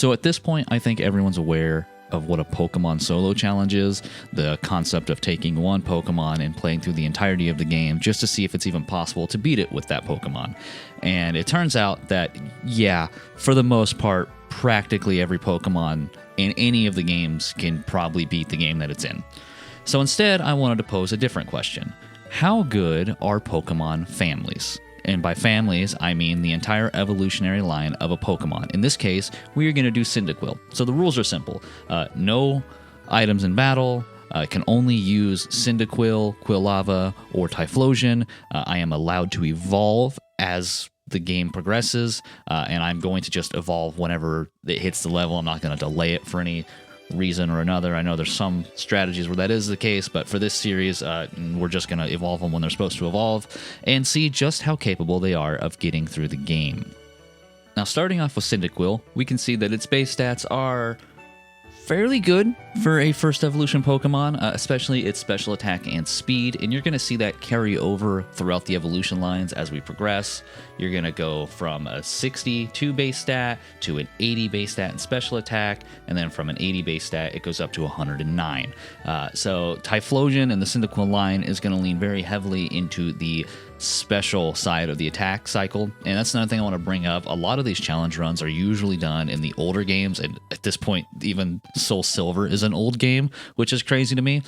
So at this point, I think everyone's aware of what a Pokemon solo challenge is, the concept of taking one Pokemon and playing through the entirety of the game just to see if it's even possible to beat it with that Pokemon. And it turns out that, yeah, for the most part, practically every Pokemon in any of the games can probably beat the game that it's in. So instead, I wanted to pose a different question. How good are Pokemon families? And by families, I mean the entire evolutionary line of a Pokemon. In this case, we are going to do Cyndaquil. So the rules are simple. No items in battle. Can only use Cyndaquil, Quilava, or Typhlosion. I am allowed to evolve as the game progresses, and I'm going to just evolve whenever it hits the level. I'm not going to delay it for any reason or another. I know there's some strategies where that is the case, but for this series, we're just going to evolve them when they're supposed to evolve and see just how capable they are of getting through the game. Now, starting off with Cyndaquil, we can see that its base stats are fairly good for a first evolution Pokemon, especially its special attack and speed, and you're going to see that carry over throughout the evolution lines as we progress. You're going to go from a 62 base stat to an 80 base stat in special attack, and then from an 80 base stat, it goes up to 109. So Typhlosion and the Cyndaquil line is going to lean very heavily into the special side of the attack cycle, and that's another thing I want to bring up. A lot of these challenge runs are usually done in the older games, and at this point, even Soul Silver is an old game, which is crazy to me.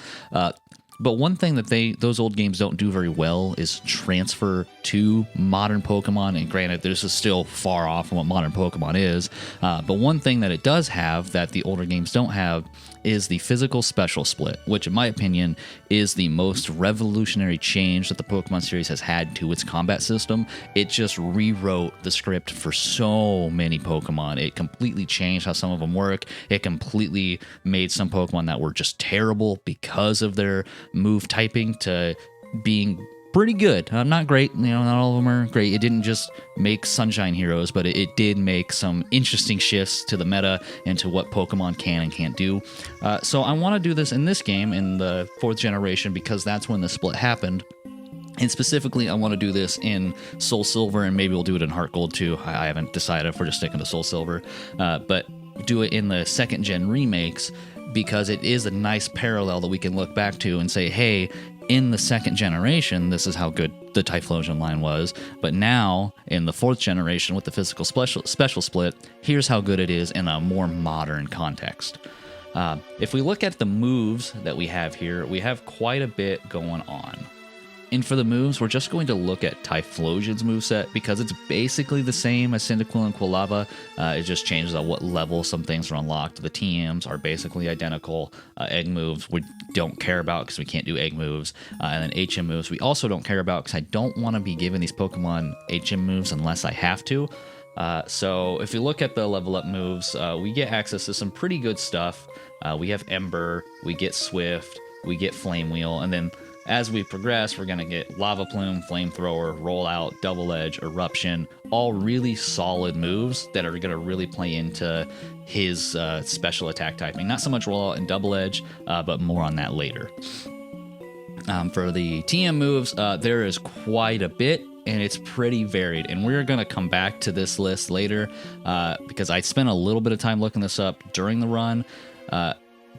But one thing that those old games don't do very well is transfer to modern Pokemon. And granted, this is still far off from what modern Pokemon is. But one thing that it does have that the older games don't have is the physical special split, which in my opinion is the most revolutionary change that the Pokemon series has had to its combat system. It just rewrote the script for so many Pokemon. It completely changed how some of them work. It completely made some Pokemon that were just terrible because of their move typing to being pretty good. Not great, not all of them are great. It didn't just make Sunshine heroes, but it did make some interesting shifts to the meta and to what Pokemon can and can't do. So I want to do this in this game, in the 4th generation, because that's when the split happened. And specifically, I want to do this in Soul Silver, and maybe we'll do it in Heart Gold too. I haven't decided if we're just sticking to Soul Silver. But do it in the 2nd gen remakes, because it is a nice parallel that we can look back to and say, hey, in the 2nd generation, this is how good the Typhlosion line was, but now in the 4th generation with the physical special split, here's how good it is in a more modern context. If we look at the moves that we have here, we have quite a bit going on. And for the moves, we're just going to look at Typhlosion's moveset because it's basically the same as Cyndaquil and Quilava. It just changes at what level some things are unlocked. The TMs are basically identical. Egg moves we don't care about because we can't do egg moves. And then HM moves we also don't care about because I don't want to be giving these Pokemon HM moves unless I have to. So if you look at the level up moves, we get access to some pretty good stuff. We have Ember, we get Swift, we get Flame Wheel, and then as we progress, we're going to get Lava Plume, Flamethrower, Rollout, Double Edge, Eruption, all really solid moves that are going to really play into his special attack typing. Not so much Rollout and Double Edge, but more on that later. For the TM moves, there is quite a bit, and it's pretty varied. And we're going to come back to this list later because I spent a little bit of time looking this up during the run.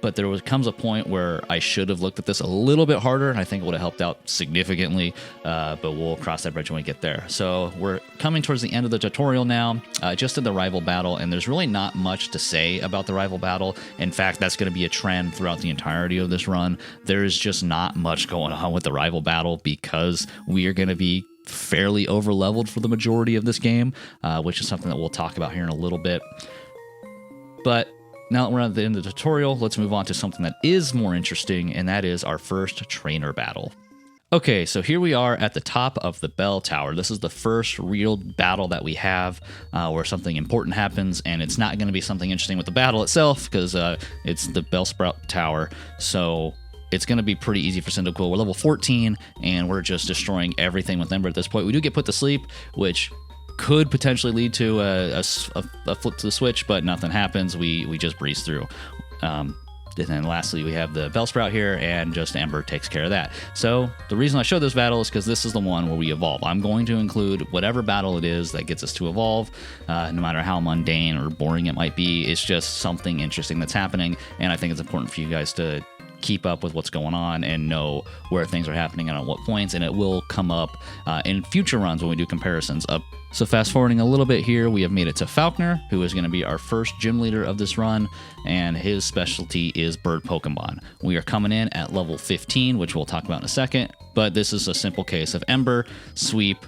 But there comes a point where I should have looked at this a little bit harder, and I think it would have helped out significantly, but we'll cross that bridge when we get there. So we're coming towards the end of the tutorial now, just in the rival battle, and there's really not much to say about the rival battle. In fact, that's going to be a trend throughout the entirety of this run. There's just not much going on with the rival battle because we are going to be fairly over-leveled for the majority of this game, which is something that we'll talk about here in a little bit. But now that we're at the end of the tutorial, let's move on to something that is more interesting, and that is our first trainer battle. Okay, so here we are at the top of the bell tower. This is the first real battle that we have where something important happens, and it's not going to be something interesting with the battle itself because it's the Bellsprout Tower. So it's going to be pretty easy for Cyndaquil. We're level 14, and we're just destroying everything with Ember at this point. We do get put to sleep, which could potentially lead to a flip to the switch, but nothing happens. We just breeze through. And then lastly, we have the Bellsprout here, and just Ember takes care of that. So the reason I show this battle is because this is the one where we evolve. I'm going to include whatever battle it is that gets us to evolve, no matter how mundane or boring it might be. It's just something interesting that's happening, and I think it's important for you guys to keep up with what's going on and know where things are happening and at what points, and it will come up in future runs when we do comparisons up. So fast forwarding a little bit here, we have made it to Falconer, who is going to be our first gym leader of this run, and his specialty is bird Pokemon. We are coming in at level 15, which we'll talk about in a second, but this is a simple case of Ember, Sweep,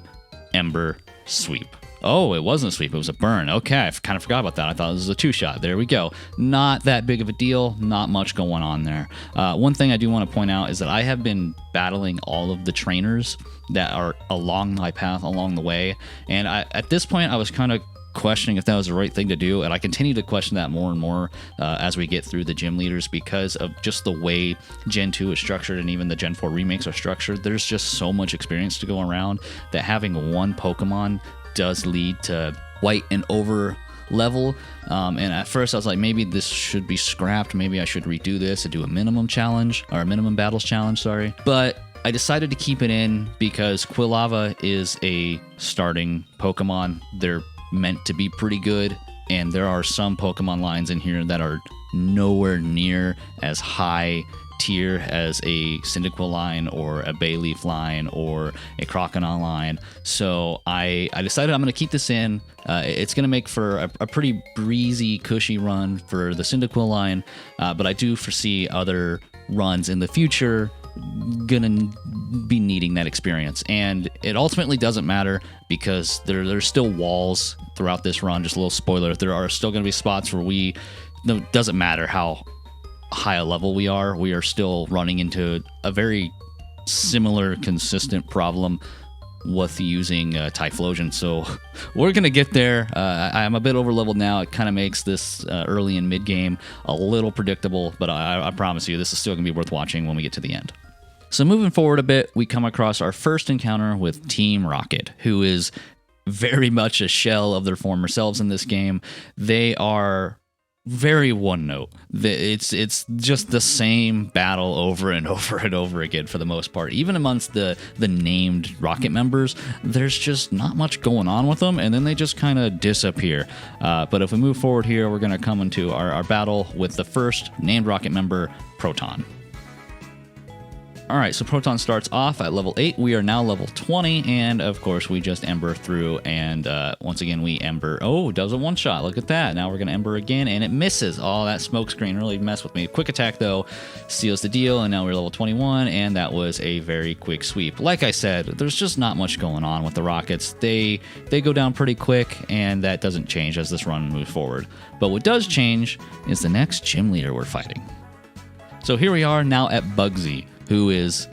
Ember, Sweep. Oh, it wasn't a sweep, it was a burn. Okay, I kind of forgot about that. I thought it was a 2-shot. There we go. Not that big of a deal, not much going on there. One thing I do want to point out is that I have been battling all of the trainers that are along my path along the way, and at this point I was kind of questioning if that was the right thing to do, and I continue to question that more and more as we get through the gym leaders, because of just the way Gen 2 is structured and even the Gen 4 remakes are structured. There's just so much experience to go around that having one Pokemon does lead to quite an over level, and at first I was like, maybe this should be scrapped, maybe I should redo this and do a minimum challenge, or a minimum battles challenge, sorry. But I decided to keep it in because Quilava is a starting Pokemon. They're meant to be pretty good, and there are some Pokemon lines in here that are nowhere near as high tier as a Cyndaquil line or a Bayleaf line or a Crocodile line. So I decided I'm going to keep this in. It's going to make for a pretty breezy, cushy run for the Cyndaquil line, but I do foresee other runs in the future gonna be needing that experience, and it ultimately doesn't matter because there's still walls throughout this run. Just a little spoiler, there are still going to be spots where it doesn't matter how high a level we are still running into a very similar, consistent problem with using Typhlosion. So we're going to get there. I'm a bit over leveled now. It kind of makes this early and mid game a little predictable, but I promise you this is still going to be worth watching when we get to the end. So moving forward a bit, we come across our first encounter with Team Rocket, who is very much a shell of their former selves in this game. They are very one note. It's just the same battle over and over and over again for the most part. Even amongst the named Rocket members, there's just not much going on with them, and then they just kind of disappear. But if we move forward here, we're going to come into our battle with the first named Rocket member, Proton. All right, so Proton starts off at level 8. We are now level 20, and of course, we just Ember through, and once again, we Ember. Oh, does a one-shot. Look at that. Now we're going to Ember again, and it misses. Oh, that smoke screen really messed with me. Quick attack, though, seals the deal, and now we're level 21, and that was a very quick sweep. Like I said, there's just not much going on with the Rockets. They go down pretty quick, and that doesn't change as this run moves forward. But what does change is the next gym leader we're fighting. So here we are now at Bugsy, who is,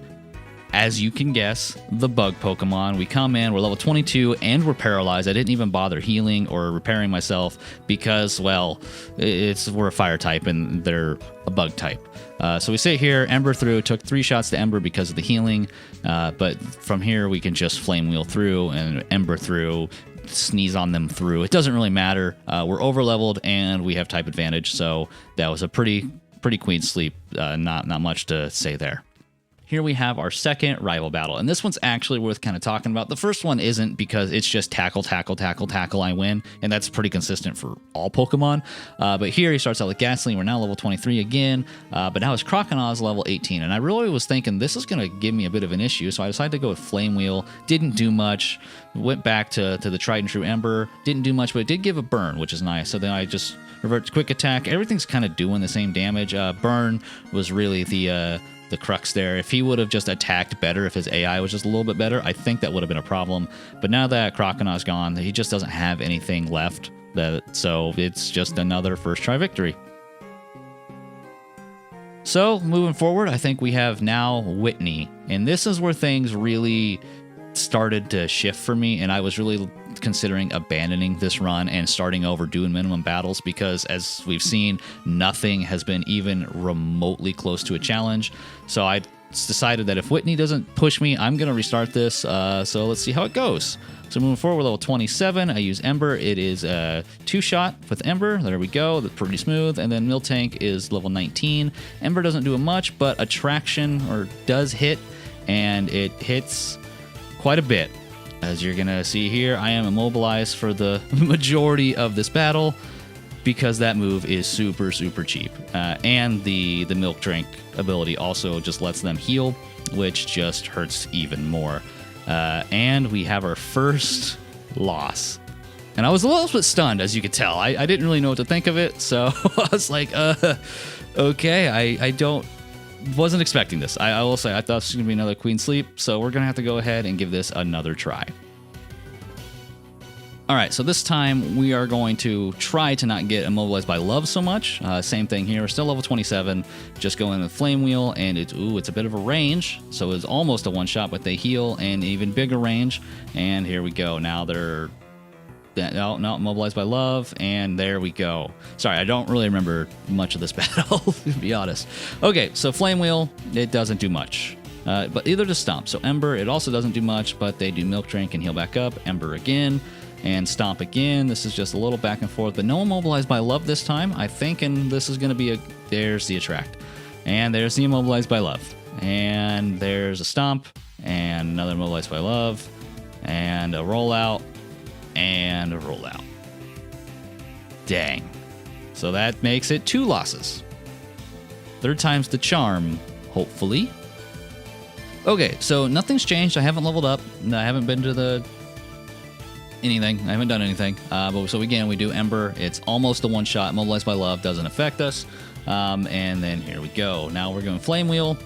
as you can guess, the bug Pokemon. We come in, we're level 22, and we're paralyzed. I didn't even bother healing or repairing myself because, well, we're a fire type and they're a bug type. So we sit here, Ember through, took 3 shots to Ember because of the healing, but from here we can just Flame Wheel through and Ember through, sneeze on them through. It doesn't really matter. We're over leveled and we have type advantage, so that was a pretty clean sweep. Not much to say there. Here we have our second rival battle, and this one's actually worth kind of talking about. The first one isn't, because it's just tackle, tackle, tackle, tackle, I win, and that's pretty consistent for all Pokemon. But here he starts out with Gasoline. We're now level 23 again, but now his Crocodile is level 18, and I really was thinking this is going to give me a bit of an issue, so I decided to go with Flame Wheel. Didn't do much. Went back to the tried and true Ember. Didn't do much, but it did give a burn, which is nice. So then I just revert to Quick Attack. Everything's kind of doing the same damage. Burn was really the crux there. If he would have just attacked better, if his AI was just a little bit better, I think that would have been a problem. But now that Crocodile's gone, he just doesn't have anything left. So it's just another first try victory. So moving forward, I think we have now Whitney. And this is where things really started to shift for me, and I was really considering abandoning this run and starting over doing minimum battles, because as we've seen, nothing has been even remotely close to a challenge. So I decided that if Whitney doesn't push me, I'm going to restart this. So let's see how it goes. So moving forward with level 27, I use Ember. It is a 2-shot with Ember. There we go. That's pretty smooth. And then Miltank is level 19. Ember doesn't do much, but Attraction does hit, and it hits quite a bit. As you're going to see here, I am immobilized for the majority of this battle because that move is super, super cheap. And the Milk Drink ability also just lets them heal, which just hurts even more. And we have our first loss. And I was a little bit stunned, as you could tell. I didn't really know what to think of it, so I was like, okay, I wasn't expecting this. I will say, I thought this was going to be another Queen Sleep, so we're going to have to go ahead and give this another try. All right, so this time we are going to try to not get immobilized by love so much. Same thing here. We're still level 27. Just go in with Flame Wheel, and it's a bit of a range. So it's almost a one-shot, but they heal, and even bigger range. And here we go. Now they're not immobilized by love, and there we go. Sorry, I don't really remember much of this battle, to be honest. Okay, so Flame Wheel, it doesn't do much. But either to Stomp. So Ember, it also doesn't do much, but they do Milk Drink and heal back up. Ember again. And Stomp again. This is just a little back and forth, but no immobilized by love this time, I think, and this is going to be there's the Attract. And there's the immobilized by love. And there's a Stomp, and another immobilized by love, and a rollout, and a rollout. Dang. So that makes it 2 losses. Third time's the charm, hopefully. Okay, so nothing's changed. I haven't leveled up. I haven't been to anything. I haven't done anything. But so again, we do Ember. It's almost a one-shot. Immobilized by love doesn't affect us. And then here we go. Now we're going Flame Wheel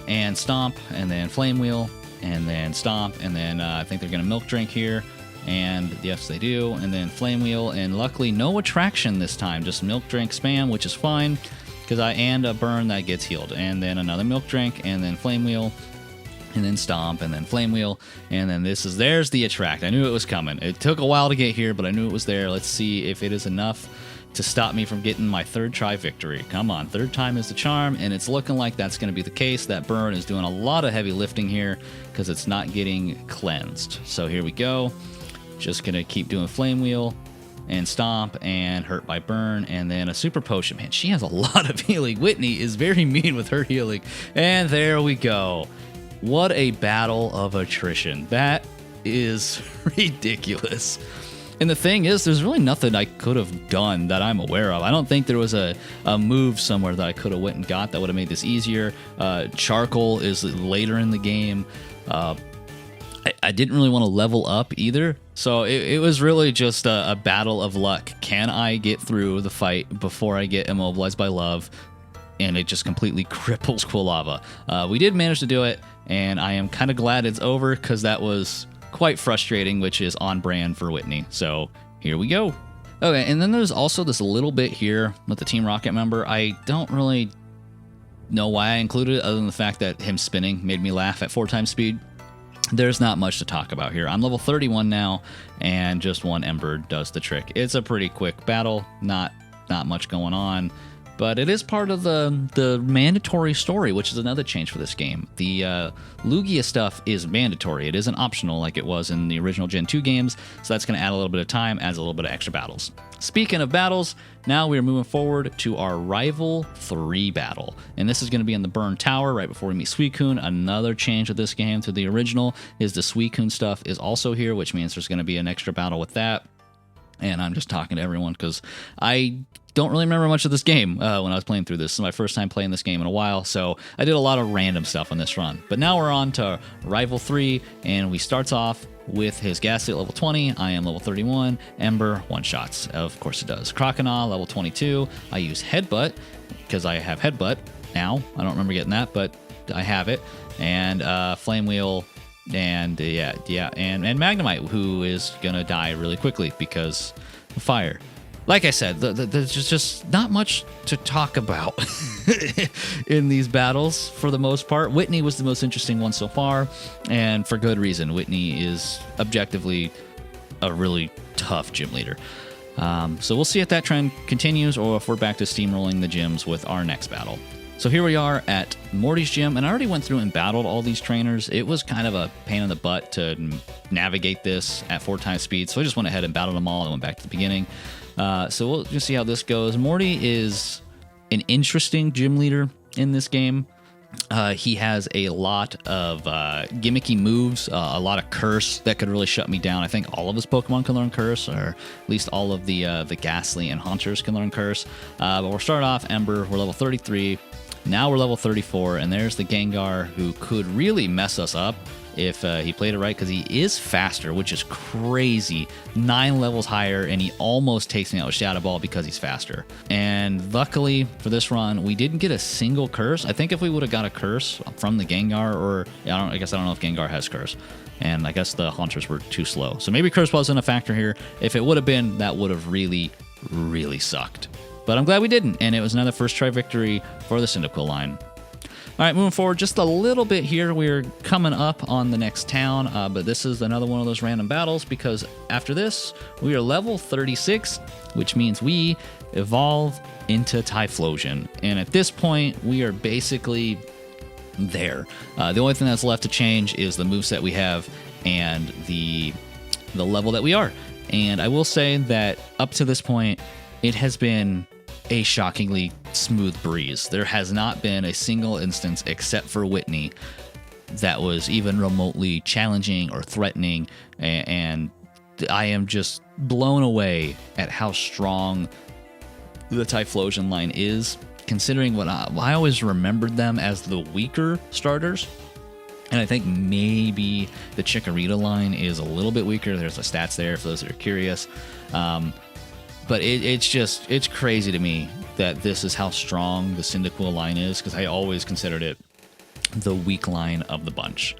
and Stomp, and then Flame Wheel, and then Stomp, and then I think they're going to Milk Drink here. And yes, they do. And then Flame Wheel, and luckily no Attraction this time. Just Milk Drink spam, which is fine, because and a burn that gets healed. And then another Milk Drink, and then Flame Wheel, and then Stomp, and then Flame Wheel, and then there's the Attract. I knew it was coming. It took a while to get here, but I knew it was there. Let's see if it is enough to stop me from getting my 3rd try victory. Come on, 3rd time is the charm, and it's looking like that's going to be the case. That burn is doing a lot of heavy lifting here because it's not getting cleansed. So here we go. Just going to keep doing Flame Wheel and Stomp and Hurt by Burn, and then a Super Potion. Man, she has a lot of healing. Whitney is very mean with her healing. And there we go. What a battle of attrition. That is ridiculous. And the thing is, there's really nothing I could have done that I'm aware of. I don't think there was a move somewhere that I could have went and got that would have made this easier. Charcoal is later in the game. I didn't really want to level up either. So it was really just a battle of luck. Can I get through the fight before I get immobilized by love? And it just completely cripples Quilava. We did manage to do it, and I am kind of glad it's over because that was quite frustrating, which is on brand for Whitney. So here we go. Okay, and then there's also this little bit here with the Team Rocket member. I don't really know why I included it other than the fact that him spinning made me laugh at 4 times speed. There's not much to talk about here. I'm level 31 now, and just 1 Ember does the trick. It's a pretty quick battle, not much going on. But it is part of the mandatory story, which is another change for this game. The Lugia stuff is mandatory. It isn't optional like it was in the original Gen 2 games, so that's going to add a little bit of time, adds a little bit of extra battles. Speaking of battles, now we are moving forward to our Rival 3 battle. And this is going to be in the Burn Tower right before we meet Suicune. Another change of this game to the original is the Suicune stuff is also here, which means there's going to be an extra battle with that. And I'm just talking to everyone because I don't really remember much of this game when I was playing through this. This is my first time playing this game in a while, so I did a lot of random stuff on this run. But now we're on to Rival 3, and we starts off with his Ghastly at level 20. I am level 31. Ember, one-shots. Of course it does. Croconaw, level 22. I use Headbutt because I have Headbutt now. I don't remember getting that, but I have it. And Flame Wheel, and and Magnemite, who is gonna die really quickly because of fire. Like I said, there's just not much to talk about in these battles for the most part. Whitney was the most interesting one so far, and for good reason. Whitney is objectively a really tough gym leader. So we'll see if that trend continues or if we're back to steamrolling the gyms with our next battle. So here we are at Morty's gym, and I already went through and battled all these trainers. It was kind of a pain in the butt to navigate this at 4 times speed, so I just went ahead and battled them all and went back to the beginning. So we'll just see how this goes. Morty is an interesting gym leader in this game. He has a lot of gimmicky moves, a lot of curse that could really shut me down. I think all of his Pokemon can learn curse, or at least all of the Ghastly and Haunters can learn curse. But we'll start off Ember. We're level 33. Now we're level 34, and there's the Gengar, who could really mess us up if he played it right, because he is faster, which is crazy. 9 levels higher, and he almost takes me out with Shadow Ball because he's faster. And luckily for this run, we didn't get a single curse. I think if we would have got a curse from the Gengar, or I guess I don't know if Gengar has curse, and I guess the Haunters were too slow. So maybe curse wasn't a factor here. If it would have been, that would have really, really sucked. But I'm glad we didn't, and it was another first try victory for the Cyndaquil line. All right, moving forward just a little bit here. We're coming up on the next town, but this is another one of those random battles, because after this, we are level 36, which means we evolve into Typhlosion. And at this point, we are basically there. The only thing that's left to change is the moveset we have and the level that we are. And I will say that up to this point, it has been a shockingly smooth breeze. There has not been a single instance, except for Whitney, that was even remotely challenging or threatening, and I am just blown away at how strong the Typhlosion line is, considering what I always remembered them as the weaker starters. And I think maybe the Chikorita line is a little bit weaker. There's the stats there for those that are curious. But it's crazy to me that this is how strong the Cyndaquil line is, because I always considered it the weak line of the bunch.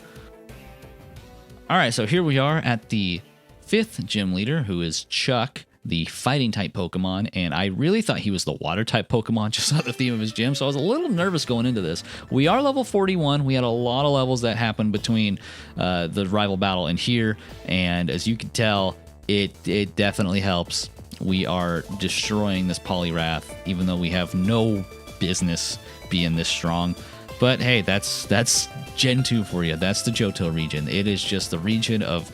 All right, so here we are at the 5th gym leader, who is Chuck, the fighting type Pokemon, and I really thought he was the water type Pokemon just on the theme of his gym, so I was a little nervous going into this. We are level 41. We had a lot of levels that happened between the rival battle and here, and as you can tell, it definitely helps. We are destroying this Poliwrath, even though we have no business being this strong. But hey, that's Gen 2 for you. That's the Johto region. It is just the region of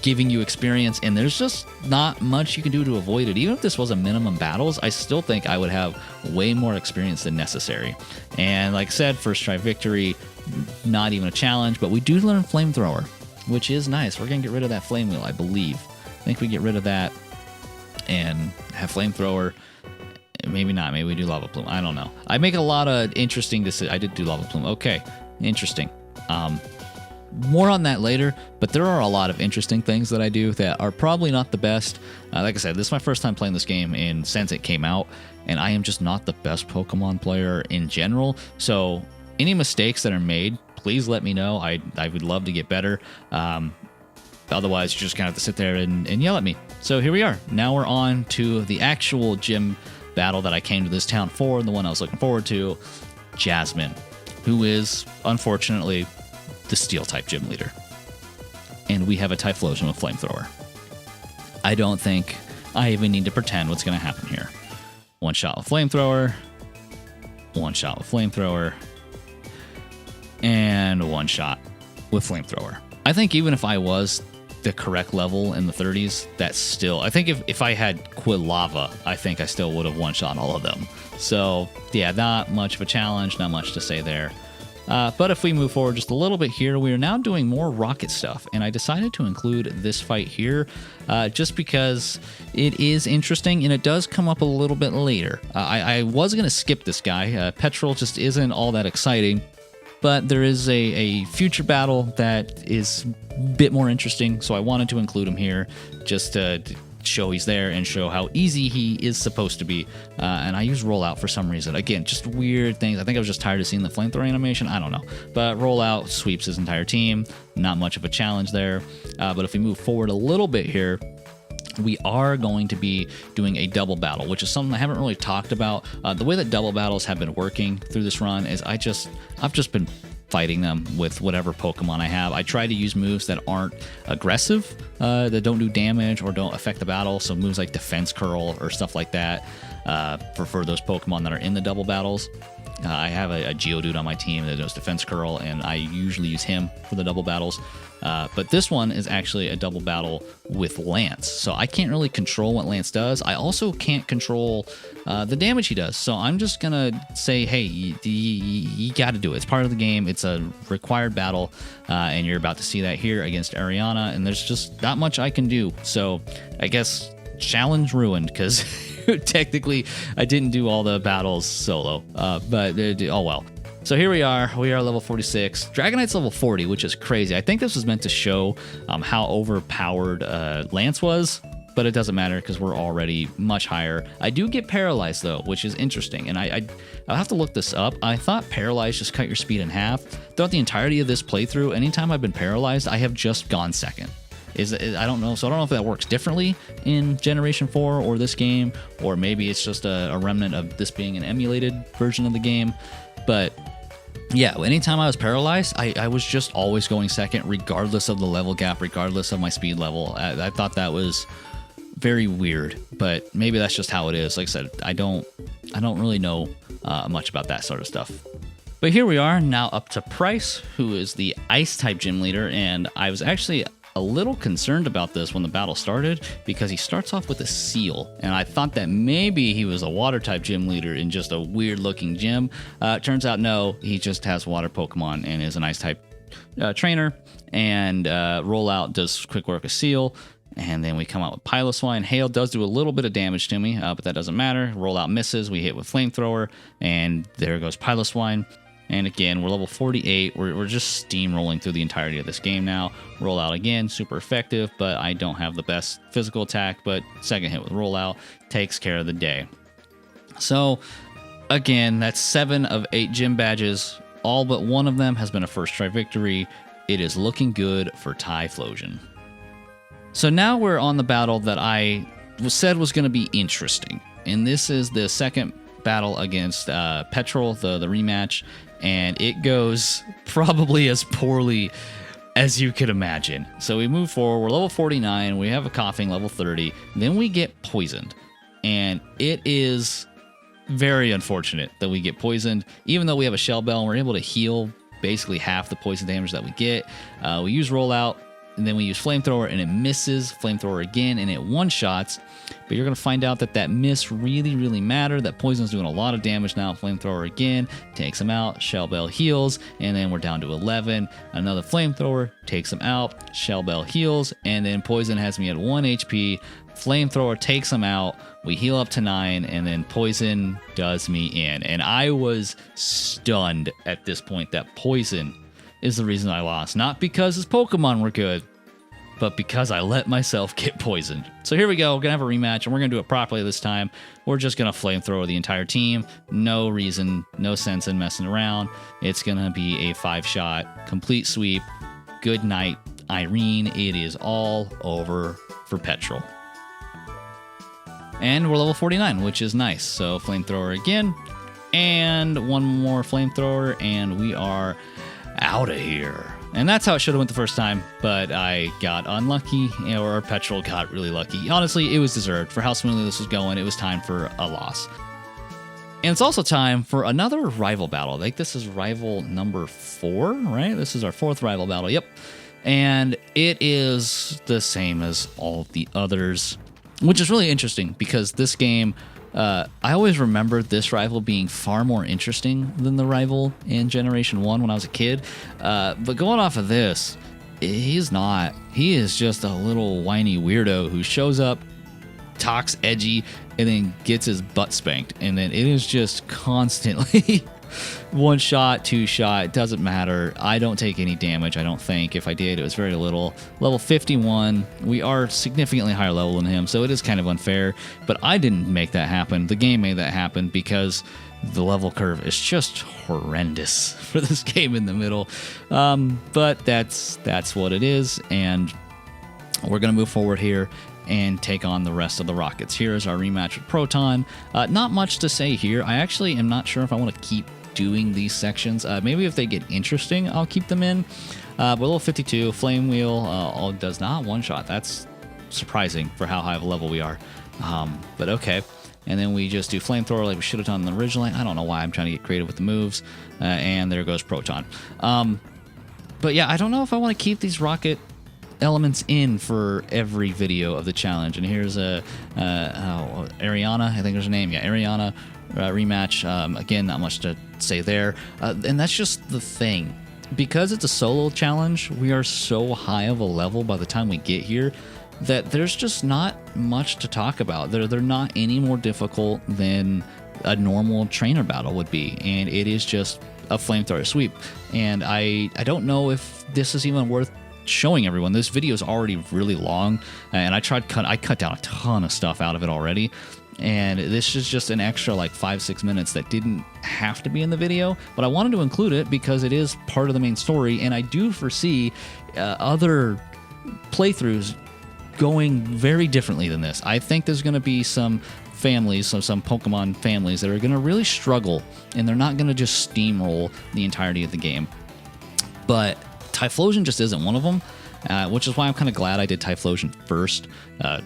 giving you experience, and there's just not much you can do to avoid it. Even if this was a minimum battles, I still think I would have way more experience than necessary. And like I said, first try victory, not even a challenge, but we do learn Flamethrower, which is nice. We're going to get rid of that Flame Wheel, I believe. I think we get rid of that and have Flamethrower. Maybe not. Maybe we do Lava Plume. I don't know. I make a lot of interesting decisions. I did do Lava Plume. Okay. Interesting. More on that later, but there are a lot of interesting things that I do that are probably not the best. Like I said, this is my first time playing this game since it came out, and I am just not the best Pokemon player in general. So any mistakes that are made, please let me know. I would love to get better. Otherwise, you just kind of have to sit there and yell at me. So here we are. Now we're on to the actual gym battle that I came to this town for, and the one I was looking forward to, Jasmine, who is, unfortunately, the Steel-type gym leader. And we have a Typhlosion with Flamethrower. I don't think I even need to pretend what's going to happen here. One shot with Flamethrower, one shot with Flamethrower, and one shot with Flamethrower. I think even if I was the correct level in the 30s, that's still, I think if I had Quilava, I think I still would have one-shot all of them. So yeah, not much of a challenge, not much to say there. But if we move forward just a little bit here, we are now doing more rocket stuff, and I decided to include this fight here just because it is interesting, and it does come up a little bit later. I was going to skip this guy. Petrol just isn't all that exciting, but there is a future battle that is a bit more interesting, so I wanted to include him here just to show he's there and show how easy he is supposed to be. And I use Rollout for some reason. Again, just weird things. I think I was just tired of seeing the Flamethrower animation. I don't know. But Rollout sweeps his entire team. Not much of a challenge there. But if we move forward a little bit here, we are going to be doing a double battle, which is something I haven't really talked about. The way that double battles have been working through this run is I've just been fighting them with whatever Pokemon I have. I try to use moves that aren't aggressive, that don't do damage or don't affect the battle. So moves like Defense Curl or stuff like that for those Pokemon that are in the double battles. I have a Geodude on my team that does defense curl, and I usually use him for the double battles. But this one is actually a double battle with Lance, so I can't really control what Lance does. I also can't control the damage he does, so I'm just gonna say, hey, you got to do it. It's part of the game. It's a required battle, and you're about to see that here against Ariana, and there's just not much I can do. So I guess challenge ruined, because technically I didn't do all the battles solo, but oh well. So here we are level 46. Dragonite's level 40, which is crazy. I think this was meant to show how overpowered Lance was, but it doesn't matter because we're already much higher. I do get paralyzed though, which is interesting, and I'll have to look this up. I thought paralyzed just cut your speed in half. Throughout the entirety of this playthrough, anytime I've been paralyzed, I have just gone second. I don't know. So I don't know if that works differently in Generation 4 or this game, or maybe it's just a remnant of this being an emulated version of the game. But yeah, anytime I was paralyzed, I was just always going second, regardless of the level gap, regardless of my speed level. I thought that was very weird, but maybe that's just how it is. Like I said, I don't really know much about that sort of stuff. But here we are now up to Price, who is the Ice type gym leader, and I was actually a little concerned about this when the battle started, because he starts off with a seal, and I thought that maybe he was a water type gym leader in just a weird looking gym. Turns out no, he just has water Pokemon and is an ice type trainer, and Rollout does quick work a seal, and then we come out with Piloswine. Hail does do a little bit of damage to me, but that doesn't matter. Rollout misses, we hit with Flamethrower, and there goes Piloswine. And again, we're level 48. We're just steamrolling through the entirety of this game now. Rollout again, super effective, but I don't have the best physical attack, but second hit with Rollout takes care of the day. So again, that's 7 of 8 gym badges. All but one of them has been a first try victory. It is looking good for Typhlosion. So now we're on the battle that I said was going to be interesting. And this is the second battle against Petrol, the rematch. And it goes probably as poorly as you could imagine. So we move forward. We're level 49. We have a coughing, level 30. Then we get poisoned. And it is very unfortunate that we get poisoned. Even though we have a Shell Bell and we're able to heal basically half the poison damage that we get. We use Rollout, and then we use Flamethrower, and it misses. Flamethrower again, and it one-shots. But you're going to find out that miss really mattered. That Poison's doing a lot of damage now. Flamethrower again, takes him out. Shell Bell heals, and then we're down to 11. Another Flamethrower takes him out. Shell Bell heals, and then Poison has me at 1 HP. Flamethrower takes him out. We heal up to 9, and then Poison does me in. And I was stunned at this point that Poison is the reason I lost. Not because his Pokemon were good, but because I let myself get poisoned. So here we go. We're going to have a rematch, and we're going to do it properly this time. We're just going to Flamethrower the entire team. No reason, no sense in messing around. It's going to be a 5-shot, complete sweep. Good night, Irene. It is all over for Petrol. And we're level 49, which is nice. So Flamethrower again, and one more Flamethrower, and we are out of here. And that's how it should have went the first time, but I got unlucky, or Petrol got really lucky. Honestly, it was deserved. For how smoothly this was going, it was time for a loss. And it's also time for another rival battle. I think this is rival number 4, right? This is our 4th rival battle, yep. And it is the same as all the others, which is really interesting because this game, I always remembered this rival being far more interesting than the rival in Generation 1 when I was a kid. But going off of this, he's not. He is just a little whiny weirdo who shows up, talks edgy, and then gets his butt spanked. And then it is just constantly 1 shot, 2 shot, it doesn't matter. I don't take any damage, I don't think. If I did, it was very little. Level 51, we are significantly higher level than him, so it is kind of unfair. But I didn't make that happen. The game made that happen because the level curve is just horrendous for this game in the middle. But that's what it is, and we're going to move forward here and take on the rest of the Rockets. Here is our rematch with Proton. Not much to say here. I actually am not sure if I want to keep doing these sections. Maybe if they get interesting, I'll keep them in. But level 52, Flame Wheel does not one-shot. That's surprising for how high of a level we are. But okay. and then we just do flamethrower like we should have done originally. I don't know why I'm trying to get creative with the moves, and there goes proton. But yeah, I don't know if I want to keep these rocket elements in for every video of the challenge. And here's Ariana, I think there's her name. Yeah, Ariana rematch. Again, not much to say there. And that's just the thing. Because it's a solo challenge, we are so high of a level by the time we get here that there's just not much to talk about. They're not any more difficult than a normal trainer battle would be. And it is just a flamethrower sweep. And I don't know if this is even worth showing everyone. This video is already really long, and I cut down a ton of stuff out of it already, and this is just an extra like 5-6 minutes that didn't have to be in the video, but I wanted to include it because it is part of the main story, and I do foresee other playthroughs going very differently than this. I think there's going to be some families, some Pokemon families that are going to really struggle, and they're not going to just steamroll the entirety of the game. But Typhlosion just isn't one of them, which is why I'm kind of glad I did Typhlosion first,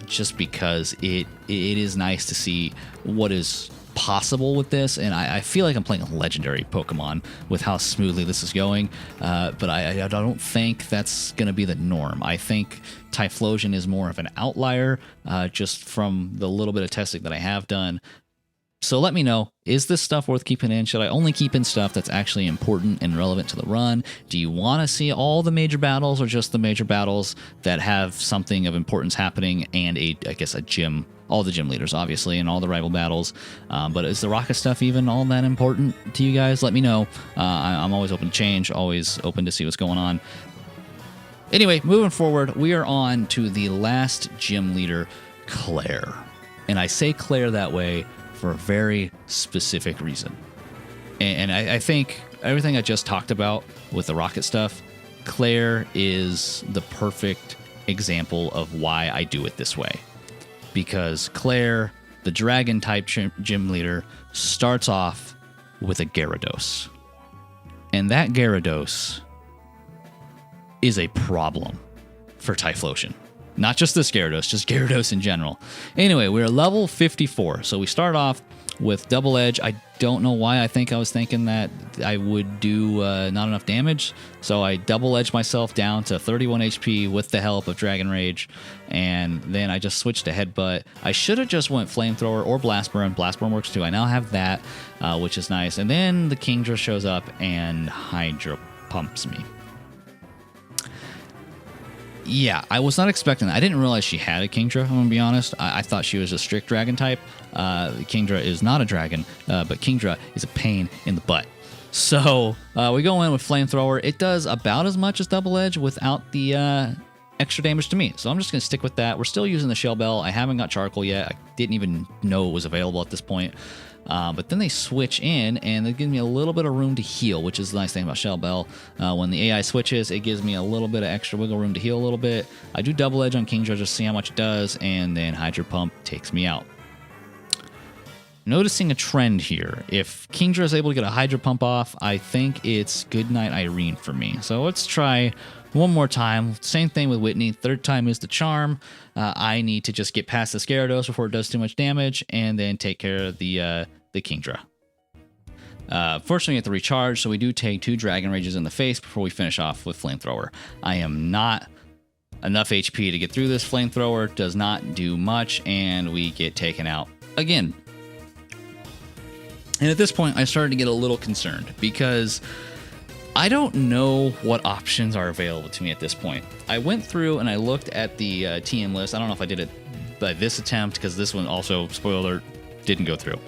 just because it is nice to see what is possible with this, and I feel like I'm playing a legendary Pokemon with how smoothly this is going, but I don't think that's going to be the norm. I think Typhlosion is more of an outlier, just from the little bit of testing that I have done. So let me know, is this stuff worth keeping in? Should I only keep in stuff that's actually important and relevant to the run? Do you want to see all the major battles, or just the major battles that have something of importance happening and I guess a gym, all the gym leaders obviously, and all the rival battles? But is the rocket stuff even all that important to you guys? Let me know. I'm always open to change, always open to see what's going on. Anyway, moving forward, we are on to the last gym leader, Claire. And I say Claire that way for a very specific reason. And I think everything I just talked about with the rocket stuff, Claire is the perfect example of why I do it this way. Because Claire, the dragon type gym leader, starts off with a Gyarados. And that Gyarados is a problem for Typhlosion. Not just this Gyarados, just Gyarados in general. Anyway, we're level 54, so we start off with Double Edge. I don't know why. I think I was thinking that I would do not enough damage, so I Double Edged myself down to 31 HP with the help of Dragon Rage, and then I just switched to Headbutt. I should have just went Flamethrower or Blast Burn. Blast Burn works too. I now have that, which is nice. And then the Kingdra shows up and Hydro Pumps me. Yeah, I was not expecting that. I didn't realize she had a Kingdra, I'm going to be honest. I thought she was a strict dragon type. Kingdra is not a dragon, but Kingdra is a pain in the butt. So we go in with Flamethrower. It does about as much as Double Edge without the extra damage to me. So I'm just going to stick with that. We're still using the Shell Bell. I haven't got Charcoal yet. I didn't even know it was available at this point. But then they switch in, and they give me a little bit of room to heal, which is the nice thing about Shell Bell. When the AI switches, it gives me a little bit of extra wiggle room to heal a little bit. I do Double Edge on Kingdra just to see how much it does, and then Hydro Pump takes me out. Noticing a trend here. If Kingdra is able to get a Hydro Pump off, I think it's Goodnight Irene for me. So let's try one more time. Same thing with Whitney. Third time is the charm. I need to just get past the Gyarados before it does too much damage, and then take care of the Kingdra. Fortunately, we have to recharge, so we do take 2 Dragon Rages in the face before we finish off with Flamethrower. I am not enough HP to get through this. Flamethrower does not do much, and we get taken out again. And at this point, I started to get a little concerned because I don't know what options are available to me at this point. I went through and I looked at the TM list. I don't know if I did it by this attempt, because this one also, spoiler alert, didn't go through.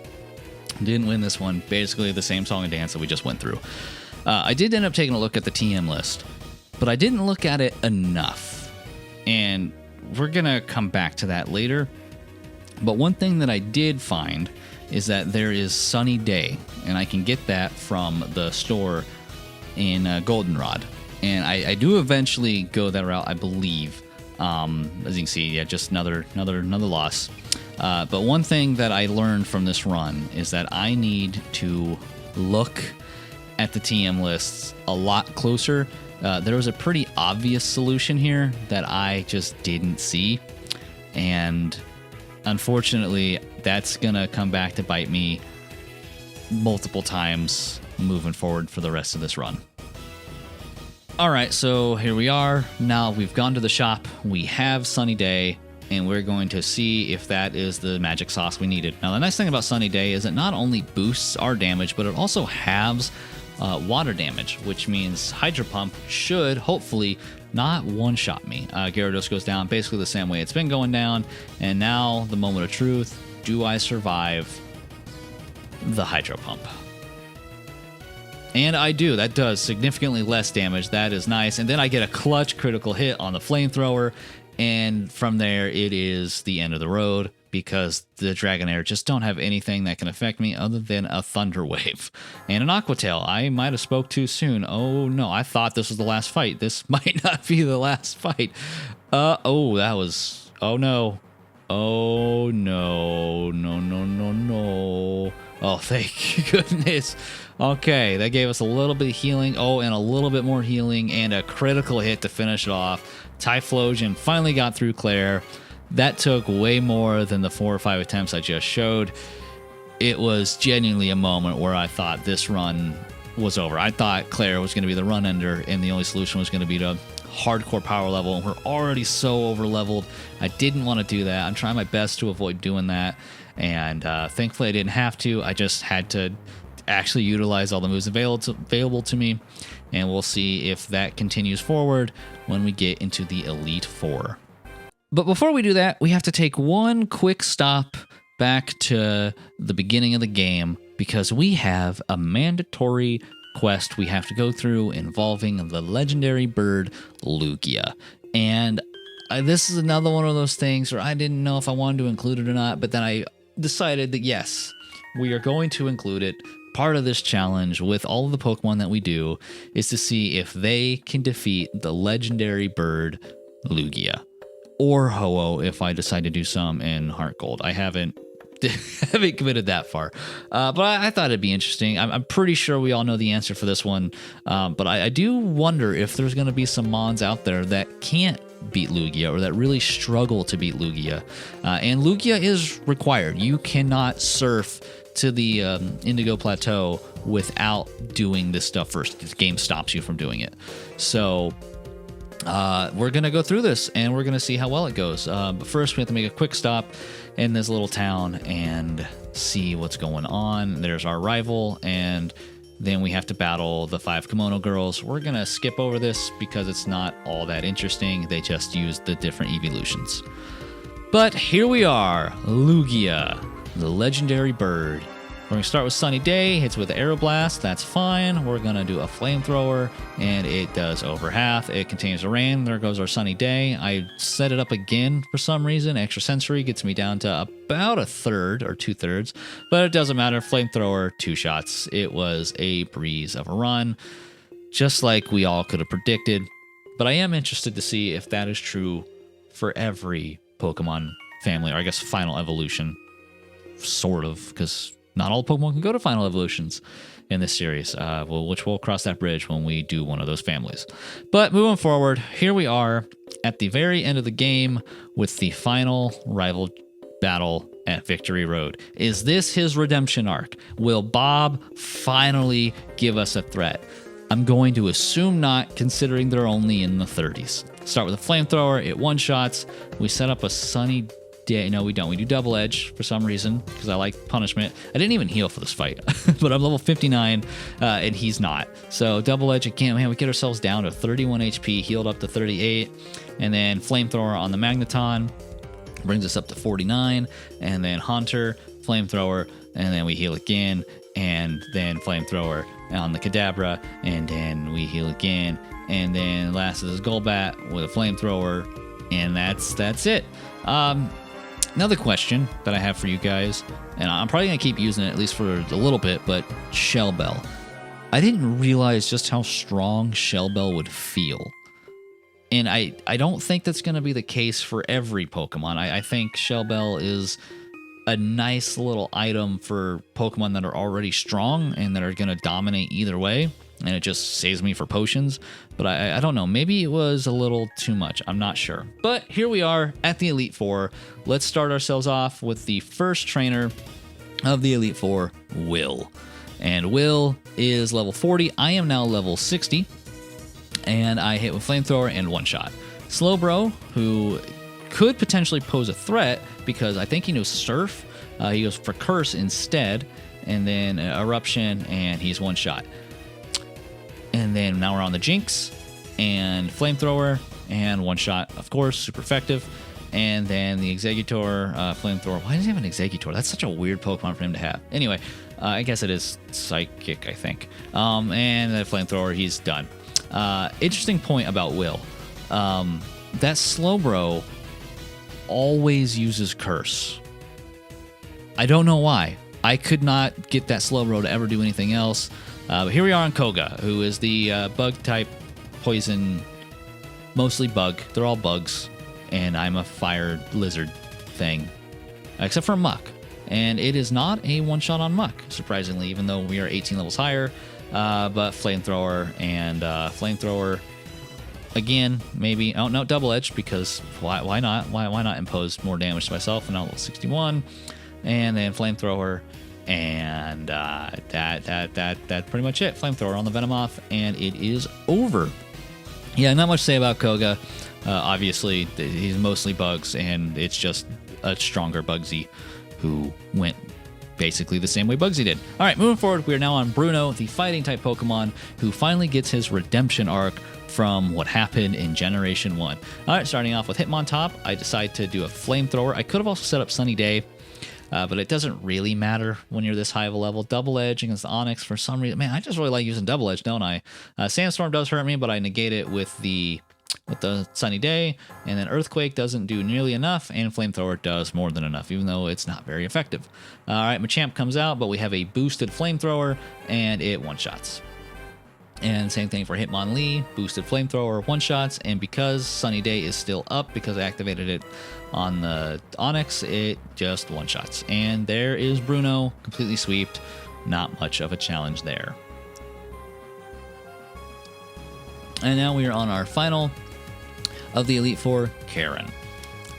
Didn't win this one. Basically the same song and dance that we just went through. I did end up taking a look at the TM list, but I didn't look at it enough. And we're going to come back to that later. But one thing that I did find is that there is Sunny Day, and I can get that from the store in Goldenrod. And I do eventually go that route, I believe. As you can see, yeah, just another loss. But one thing that I learned from this run is that I need to look at the TM lists a lot closer. There was a pretty obvious solution here that I just didn't see. And unfortunately, that's going to come back to bite me multiple times moving forward for the rest of this run. All right, so here we are. Now we've gone to the shop. We have Sunny Day, and we're going to see if that is the magic sauce we needed. Now, the nice thing about Sunny Day is it not only boosts our damage, but it also halves water damage, which means Hydro Pump should hopefully not one-shot me. Gyarados goes down basically the same way it's been going down, and now the moment of truth. Do I survive the Hydro Pump? And I do. That does significantly less damage. That is nice. And then I get a clutch critical hit on the Flamethrower, and from there it is the end of the road, because the Dragonair just don't have anything that can affect me other than a Thunder Wave. And an Aqua Tail. I might have spoke too soon. Oh no, I thought this was the last fight. This might not be the last fight. Oh, that was... Oh no. Oh no. No. Oh, thank goodness. Okay, that gave us a little bit of healing. Oh, and a little bit more healing and a critical hit to finish it off. Typhlosion finally got through Claire. That took way more than the 4 or 5 attempts I just showed. It was genuinely a moment where I thought this run was over. I thought Claire was going to be the run ender, and the only solution was going to be to hardcore power level, and we're already so over leveled. I didn't want to do that. I'm trying my best to avoid doing that, and thankfully I didn't have to. I just had to actually utilize all the moves available to me, and we'll see if that continues forward when we get into the Elite Four. But before we do that, we have to take one quick stop back to the beginning of the game, because we have a mandatory quest we have to go through involving the legendary bird Lugia. And this is another one of those things where I didn't know if I wanted to include it or not, but then I decided that yes, we are going to include it. Part of this challenge with all of the Pokemon that we do is to see if they can defeat the legendary bird Lugia. Or Ho-Oh if I decide to do some in Heart Gold. I haven't committed that far. But I thought it'd be interesting. I'm pretty sure we all know the answer for this one. But I do wonder if there's going to be some Mons out there that can't beat Lugia, or that really struggle to beat Lugia. And Lugia is required. You cannot surf to the Indigo Plateau without doing this stuff first. The game stops you from doing it. So... we're going to go through this, and we're going to see how well it goes. But first, we have to make a quick stop in this little town and see what's going on. There's our rival, and then we have to battle the 5 Kimono girls. We're going to skip over this because it's not all that interesting. They just use the different evolutions. But here we are, Lugia, the legendary bird. We're going to start with Sunny Day, hits with Aeroblast, that's fine. We're going to do a Flamethrower, and it does over half. It contains a rain, there goes our Sunny Day. I set it up again for some reason. Extra Sensory gets me down to about a third or 2/3, but it doesn't matter. Flamethrower, 2 shots. It was a breeze of a run, just like we all could have predicted. But I am interested to see if that is true for every Pokemon family, or I guess final evolution, sort of, because... not all Pokemon can go to final evolutions in this series, which we'll cross that bridge when we do one of those families. But moving forward, here we are at the very end of the game with the final rival battle at Victory Road. Is this his redemption arc? Will Bob finally give us a threat? I'm going to assume not, considering they're only in the 30s. Start with a Flamethrower, it one-shots. We set up a Sunny Day. No, we don't. We do Double Edge for some reason, because I like punishment. I didn't even heal for this fight, but I'm level 59, and he's not. So Double Edge again, man, we get ourselves down to 31 HP, healed up to 38, and then Flamethrower on the Magneton brings us up to 49, and then Haunter, Flamethrower, and then we heal again, and then Flamethrower on the Kadabra, and then we heal again, and then last is Golbat with a Flamethrower, and that's it. Another question that I have for you guys, and I'm probably going to keep using it at least for a little bit, but Shell Bell. I didn't realize just how strong Shell Bell would feel. And I don't think that's going to be the case for every Pokemon. I think Shell Bell is a nice little item for Pokemon that are already strong and that are going to dominate either way. and it just saves me for potions. But I don't know. Maybe it was a little too much. I'm not sure. But here we are at the Elite Four. Let's start ourselves off with the first trainer of the Elite Four, Will. And Will is level 40. I am now level 60. And I hit with Flamethrower and one-shot. Slowbro, who could potentially pose a threat because I think he knows Surf. He goes for Curse instead. And then Eruption, and he's one-shot. And then now we're on the Jinx and Flamethrower and one shot, of course, super effective. And then the Exeggutor, Flamethrower. Why does he have an Exeggutor? That's such a weird Pokemon for him to have. Anyway, I guess it is Psychic, I think. And the Flamethrower, he's done. Interesting point about Will. That Slowbro always uses Curse. I don't know why. I could not get that Slowbro to ever do anything else. But here we are on Koga, who is the bug-type poison, mostly bug. They're all bugs, and I'm a fire lizard thing, except for Muck. And it is not a one-shot on Muck, surprisingly, even though we are 18 levels higher. But Flamethrower and Flamethrower, again, maybe. Oh, no, Double Edge, because why not? Why not impose more damage to myself? And now level 61. And then Flamethrower. And that's pretty much it. Flamethrower on the Venomoth, and it is over. Yeah, not much to say about Koga. Obviously, he's mostly bugs, and it's just a stronger Bugsy who went basically the same way Bugsy did. All right, moving forward, we are now on Bruno, the fighting-type Pokemon, who finally gets his redemption arc from what happened in Generation 1. All right, starting off with Hitmontop, I decide to do a Flamethrower. I could have also set up Sunny Day, but it doesn't really matter when you're this high of a level. Double Edge against the Onyx for some reason. Man, I just really like using Double Edge, don't I? Sandstorm does hurt me, but I negate it with the Sunny Day. And then Earthquake doesn't do nearly enough, and Flamethrower does more than enough, even though it's not very effective. All right, Machamp comes out, but we have a boosted Flamethrower, and it one-shots. And same thing for Hitmonlee, boosted Flamethrower, one-shots, and because Sunny Day is still up, because I activated it on the Onyx, it just one-shots. And there is Bruno, completely sweeped. Not much of a challenge there. And now we are on our final of the Elite Four, Karen,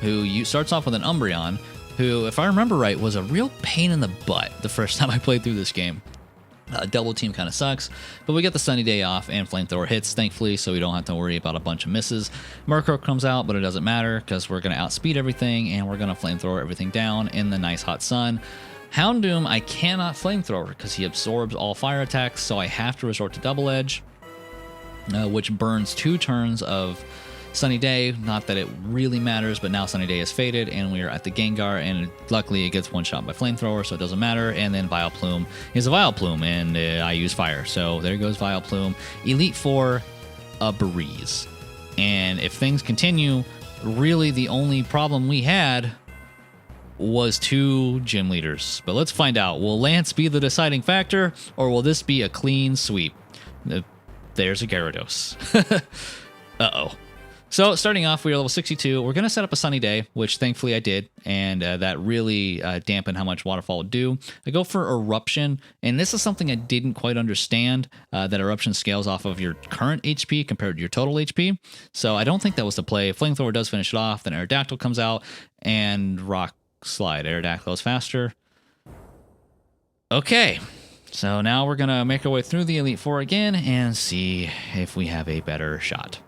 who starts off with an Umbreon, who, if I remember right, was a real pain in the butt the first time I played through this game. Double team kind of sucks, but we get the Sunny Day off and Flamethrower hits, thankfully, so we don't have to worry about a bunch of misses. Murkrow comes out, but it doesn't matter because we're going to outspeed everything and we're going to Flamethrower everything down in the nice hot sun. Houndoom, I cannot Flamethrower because he absorbs all fire attacks, so I have to resort to Double Edge, which burns 2 turns of Sunny Day. Not that it really matters, but now Sunny Day is faded, and we are at the Gengar, and luckily it gets one-shot by Flamethrower, so it doesn't matter. And then Vileplume is a Vileplume, and I use Fire, so there goes Vileplume. Elite Four, a breeze. And if things continue, really the only problem we had was 2 gym leaders. But let's find out. Will Lance be the deciding factor, or will this be a clean sweep? There's a Gyarados. Uh-oh. So starting off, we are level 62. We're going to set up a Sunny Day, which thankfully I did, and that really dampened how much Waterfall would do. I go for Eruption, and this is something I didn't quite understand, that Eruption scales off of your current HP compared to your total HP. So I don't think that was the play. If Flamethrower does finish it off, then Aerodactyl comes out, and Rock Slide. Aerodactyl is faster. Okay. So now we're going to make our way through the Elite Four again and see if we have a better shot.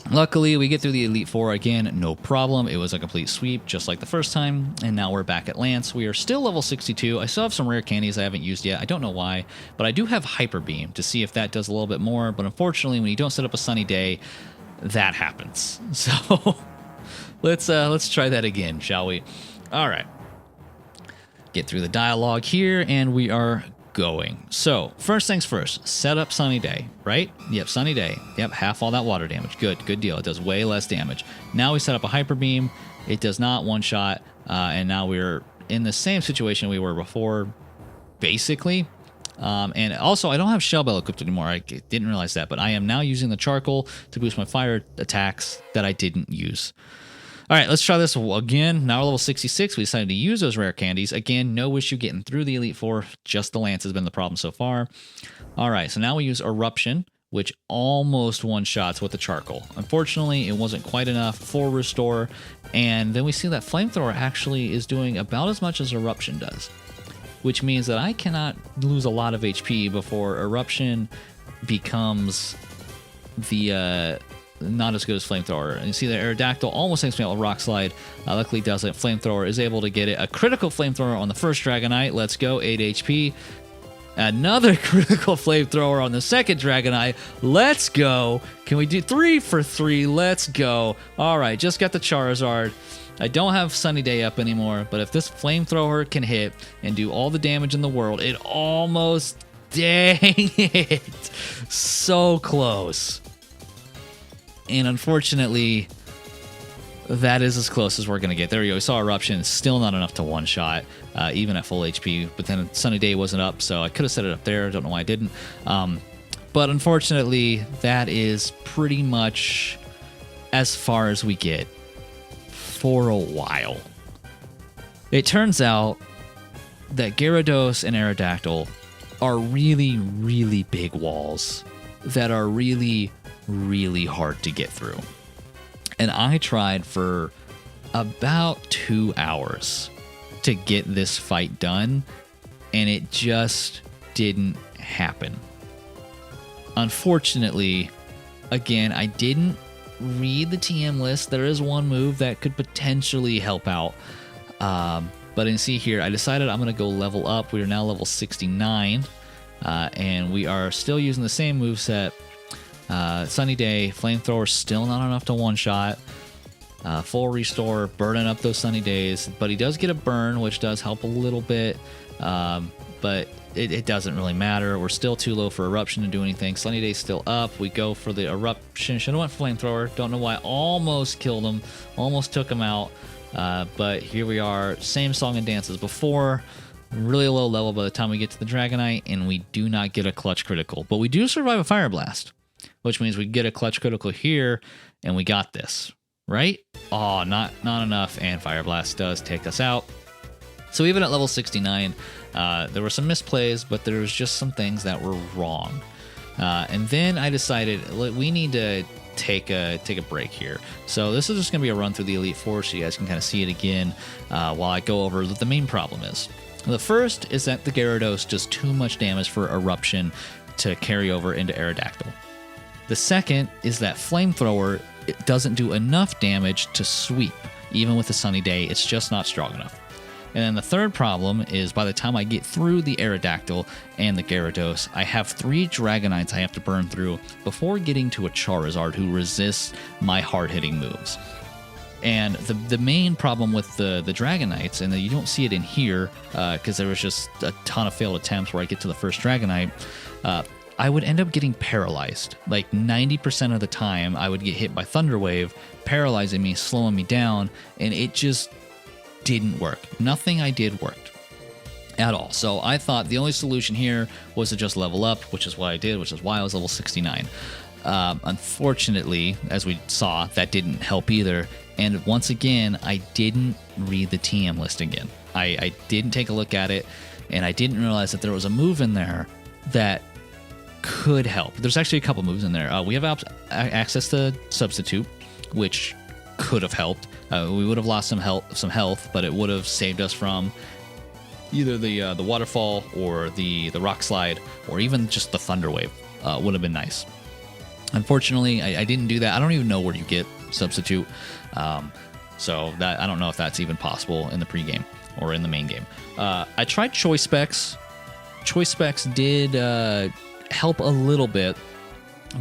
Luckily, we get through the Elite Four again, no problem. It was a complete sweep, just like the first time, and now we're back at Lance. We are still level 62. I still have some rare candies I haven't used yet. I don't know why, but I do have Hyper Beam to see if that does a little bit more, but unfortunately, when you don't set up a Sunny Day, that happens. So let's try that again, shall we? All right. Get through the dialogue here, and we are going. So first things first, set up Sunny Day, right? Yep, Sunny Day. Yep, half all that water damage. Good deal. It does way less damage. Now we set up a Hyper Beam. It does not one-shot, and now we're in the same situation we were before, basically. And also, I don't have Shell Bell equipped anymore. I didn't realize that, but I am now using the Charcoal to boost my fire attacks that I didn't use. All right, let's try this again. Now we're level 66. We decided to use those rare candies. Again, no issue getting through the Elite Four. Just the Lance has been the problem so far. All right, so now we use Eruption, which almost one-shots with the Charcoal. Unfortunately, it wasn't quite enough for Restore. And then we see that Flamethrower actually is doing about as much as Eruption does, which means that I cannot lose a lot of HP before Eruption becomes the not as good as Flamethrower. And you see that Aerodactyl almost takes me out with Rock Slide. Luckily doesn't. Flamethrower is able to get it. A critical Flamethrower on the first Dragonite. Let's go, 8 HP. Another critical Flamethrower on the second Dragonite. Let's go. Can we do 3 for 3? Let's go. All right, just got the Charizard. I don't have Sunny Day up anymore, but if this Flamethrower can hit and do all the damage in the world, it almost... Dang it. So close. And unfortunately, that is as close as we're going to get. There we go. We saw Eruption. Still not enough to one-shot, even at full HP. But then Sunny Day wasn't up, so I could have set it up there. I don't know why I didn't. But unfortunately, that is pretty much as far as we get for a while. It turns out that Gyarados and Aerodactyl are really, really big walls that are really, really hard to get through. And I tried for about 2 hours to get this fight done, and it just didn't happen. Unfortunately, again, I didn't read the TM list. There is one move that could potentially help out. But you see here, I decided I'm going to go level up. We are now level 69, and we are still using the same moveset. Sunny Day, Flamethrower, still not enough to one-shot. Full Restore, burning up those Sunny Days. But he does get a burn, which does help a little bit. But it doesn't really matter. We're still too low for Eruption to do anything. Sunny Day's still up. We go for the Eruption. Should have went Flamethrower. Don't know why. Almost killed him. Almost took him out. But here we are. Same song and dance as before. Really low level by the time we get to the Dragonite. And we do not get a clutch critical. But we do survive a Fire Blast, which means we get a clutch critical here. And we got this. Right? Oh, not enough. And Fire Blast does take us out. So even at level 69, there were some misplays, but there was just some things that were wrong. And then I decided we need to take a break here. So this is just going to be a run through the Elite Four so you guys can kind of see it again while I go over what the main problem is. The first is that the Gyarados does too much damage for Eruption to carry over into Aerodactyl. The second is that Flamethrower, it doesn't do enough damage to sweep. Even with the Sunny Day, it's just not strong enough. And then the third problem is by the time I get through the Aerodactyl and the Gyarados, I have 3 Dragonites I have to burn through before getting to a Charizard who resists my hard-hitting moves. And the main problem with the Dragonites, and you don't see it in here because there was just a ton of failed attempts where I get to the first Dragonite, I would end up getting paralyzed. Like 90% of the time, I would get hit by Thunder Wave, paralyzing me, slowing me down, and it just didn't work. Nothing I did worked at all. So I thought the only solution here was to just level up, which is what I did, which is why I was level 69. Unfortunately, as we saw, that didn't help either. And once again, I didn't read the TM list again. I didn't take a look at it, and I didn't realize that there was a move in there that could help. There's actually a couple moves in there. We have access to Substitute, which could have helped. We would have lost some health, but it would have saved us from either the Waterfall or the Rock Slide, or even just the Thunder Wave. Would have been nice. Unfortunately, I didn't do that. I don't even know where you get Substitute, so that I don't know if that's even possible in the pregame or in the main game. I tried Choice Specs. Choice Specs did help a little bit,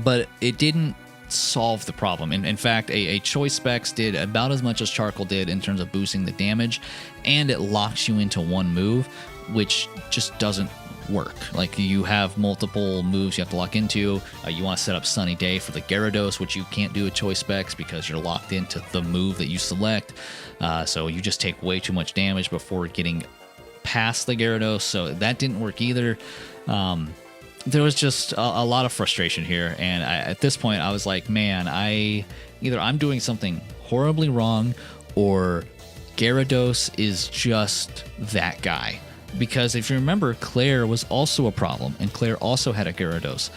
but it didn't solve the problem. In fact, a Choice Specs did about as much as Charcoal did in terms of boosting the damage, and it locks you into one move, which just doesn't work. Like, you have multiple moves you have to lock into. You want to set up Sunny Day for the Gyarados, which you can't do with Choice Specs because you're locked into the move that you select. So you just take way too much damage before getting past the Gyarados, so that didn't work either. There was just a lot of frustration here, and at this point I was like, man, I'm doing something horribly wrong, or Gyarados is just that guy. Because if you remember, Claire was also a problem, and Claire also had a Gyarados,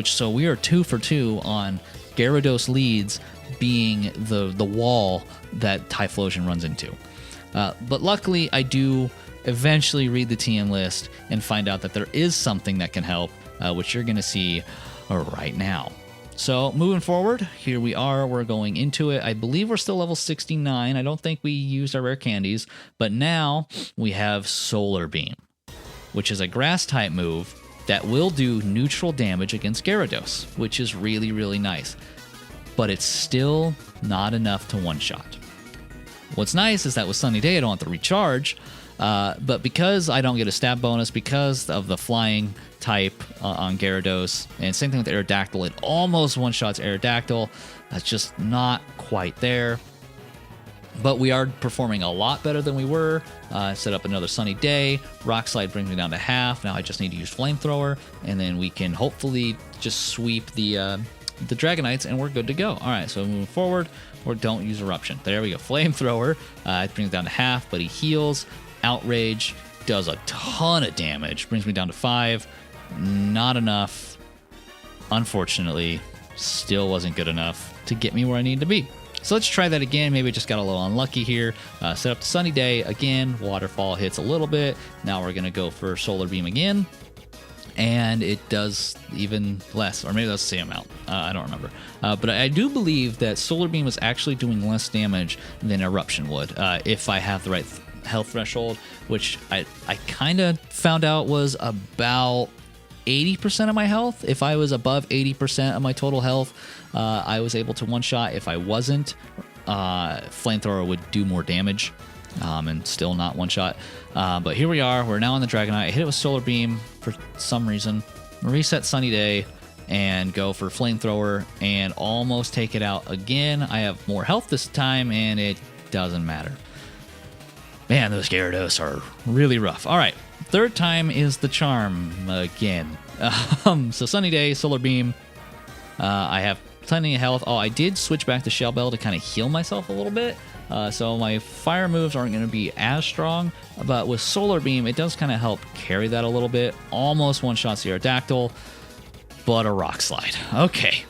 so we are 2 for 2 on Gyarados leads being the wall that Typhlosion runs into. But luckily, I do eventually read the TM list and find out that there is something that can help, which you're going to see right now. So moving forward, here we are. We're going into it. I believe we're still level 69. I don't think we used our rare candies, but now we have Solar Beam, which is a grass type move that will do neutral damage against Gyarados, which is really, really nice. But it's still not enough to one-shot. What's nice is that with Sunny Day, I don't have to recharge, but because I don't get a stab bonus, because of the flying type on Gyarados, and same thing with Aerodactyl, it almost one-shots Aerodactyl. That's just not quite there. But we are performing a lot better than we were. Set up another Sunny Day. Rock Slide brings me down to half. Now I just need to use Flamethrower, and then we can hopefully just sweep the Dragonites, and we're good to go. All right, so moving forward, or don't use Eruption. There we go. Flamethrower. It brings it down to half, but he heals. Outrage does a ton of damage. Brings me down to 5. Not enough. Unfortunately, still wasn't good enough to get me where I need to be. So let's try that again. Maybe I just got a little unlucky here. Set up the Sunny Day again. Waterfall hits a little bit. Now we're going to go for Solar Beam again. And it does even less. Or maybe that's the same amount. I don't remember. But I do believe that Solar Beam is actually doing less damage than Eruption would if I have the right health threshold, which I kind of found out was about 80% of my health. If I was above 80% of my total health, I was able to one-shot. If I wasn't, Flamethrower would do more damage and still not one-shot. But here we are. We're now on the Dragonite. I hit it with Solar Beam for some reason. Reset Sunny Day and go for Flamethrower and almost take it out again. I have more health this time, and it doesn't matter. Man, those Gyarados are really rough. All right. Third time is the charm again. So Sunny Day, Solar Beam. I have plenty of health. Oh, I did switch back to Shell Bell to kind of heal myself a little bit. So my fire moves aren't going to be as strong. But with Solar Beam, it does kind of help carry that a little bit. Almost one-shots the Aerodactyl, but a Rock Slide. Okay.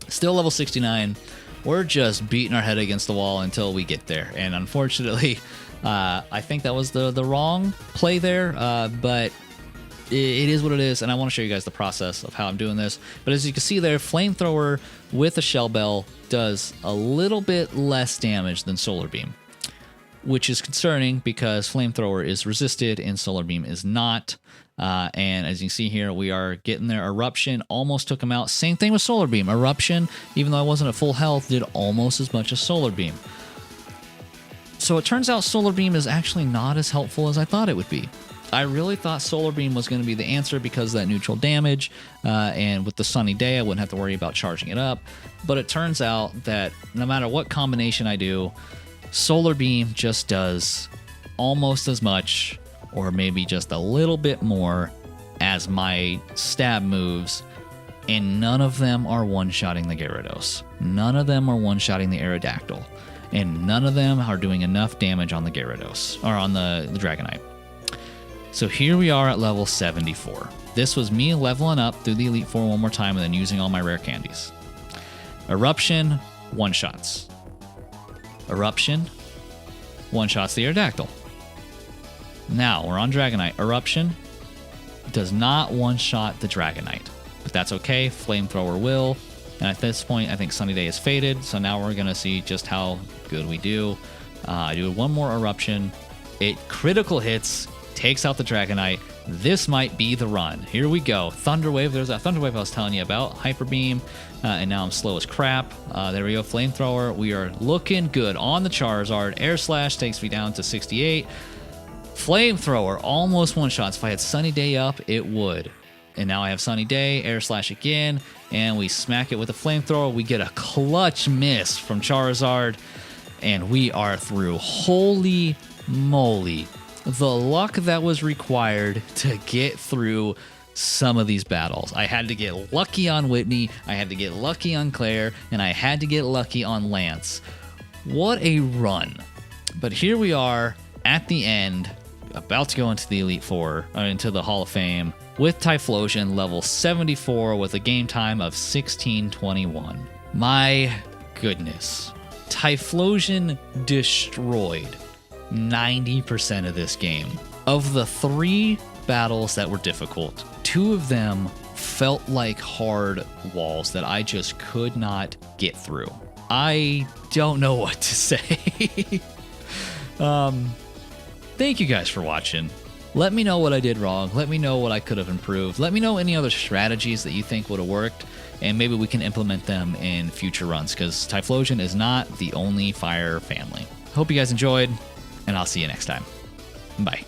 Still level 69. We're just beating our head against the wall until we get there. And unfortunately, I think that was the wrong play there, but it is what it is, and I want to show you guys the process of how I'm doing this. But as you can see there, Flamethrower with a Shell Bell does a little bit less damage than Solar Beam, which is concerning because Flamethrower is resisted and Solar Beam is not. And as you can see here, we are getting there. Eruption almost took him out. Same thing with Solar Beam. Eruption, even though I wasn't at full health, did almost as much as Solar Beam. So it turns out Solar Beam is actually not as helpful as I thought it would be. I really thought Solar Beam was going to be the answer because of that neutral damage, and with the Sunny Day, I wouldn't have to worry about charging it up. But it turns out that no matter what combination I do, Solar Beam just does almost as much, or maybe just a little bit more, as my stab moves, and none of them are one-shotting the Gyarados. None of them are one-shotting the Aerodactyl, and none of them are doing enough damage on the Gyarados, or on the Dragonite. So here we are at level 74. This was me leveling up through the Elite Four one more time and then using all my rare candies. Eruption, one-shots. Eruption, one-shots the Aerodactyl. Now, we're on Dragonite. Eruption does not one-shot the Dragonite, but that's okay. Flamethrower will. And at this point, I think Sunny Day is faded, so now we're going to see just how good we do. I do one more Eruption. It critical hits, takes out the Dragonite. This might be the run. Here we go. Thunder Wave. There's that Thunder Wave I was telling you about. Hyper Beam. And now I'm slow as crap. There we go. Flamethrower. We are looking good on the Charizard. Air Slash takes me down to 68. Flamethrower almost one-shots. If I had Sunny Day up, it would. And now I have Sunny Day. Air Slash again. And we smack it with a Flamethrower. We get a clutch miss from Charizard. And we are through. Holy moly. The luck that was required to get through some of these battles. I had to get lucky on Whitney, I had to get lucky on Claire, and I had to get lucky on Lance. What a run. But here we are at the end, about to go into the Elite Four, into the Hall of Fame, with Typhlosion level 74 with a game time of 16:21. My goodness. Typhlosion destroyed 90% of this game. Of the 3 battles that were difficult, 2 of them felt like hard walls that I just could not get through. I don't know what to say. Thank you guys for watching. Let me know what I did wrong. Let me know what I could have improved. Let me know any other strategies that you think would have worked, and maybe we can implement them in future runs, because Typhlosion is not the only fire family. Hope you guys enjoyed, and I'll see you next time. Bye.